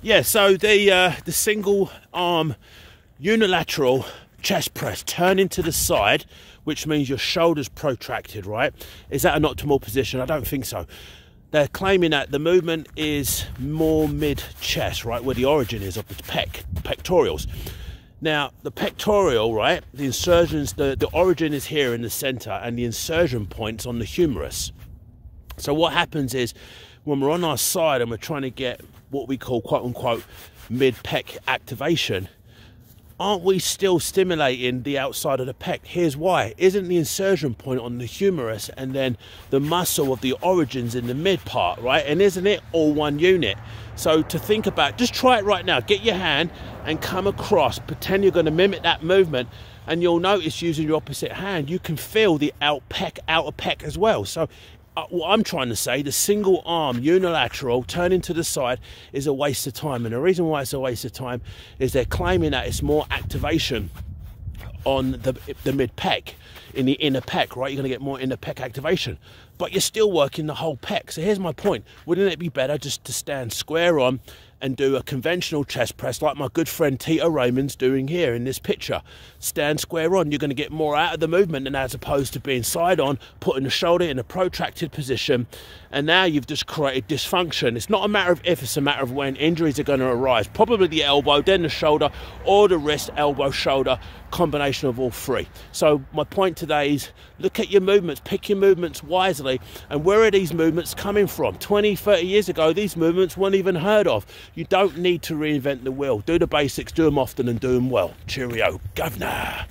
Yeah, so the single arm unilateral chest press turning to the side, which means your shoulders protracted, right? Is that an optimal position? I don't think so. They're claiming that the movement is more mid-chest, right, where the origin is of the pectorals. Now, the pectoral, right, the insertions, the origin is here in the center and the insertion point's on the humerus. So what happens is when we're on our side and we're trying to get what we call quote-unquote mid-pec activation, aren't we still stimulating the outside of the pec? Here's why. Isn't the insertion point on the humerus and then the muscle of the origins in the mid part, right? And isn't it all one unit? So to think about, just try it right now. Get your hand and come across. Pretend you're going to mimic that movement, and you'll notice using your opposite hand, you can feel the outer pec as well. So what I'm trying to say, the single arm unilateral turning to the side is a waste of time. And the reason why it's a waste of time is they're claiming that it's more activation on the mid pec, in the inner pec, right? You're going to get more inner pec activation, but you're still working the whole pec. So here's my point. Wouldn't it be better just to stand square on and do a conventional chest press like my good friend Tito Raymond's doing here in this picture? Stand square on. You're going to get more out of the movement than as opposed to being side on, putting the shoulder in a protracted position, and now you've just created dysfunction. It's not a matter of if, it's a matter of when injuries are going to arise. Probably the elbow, then the shoulder, or the wrist, elbow, shoulder, combination of all three. So my point today is look at your movements, pick your movements wisely, and where are these movements coming from? 20, 30 years ago, these movements weren't even heard of. You don't need to reinvent the wheel. Do the basics, do them often, and do them well. Cheerio, governor.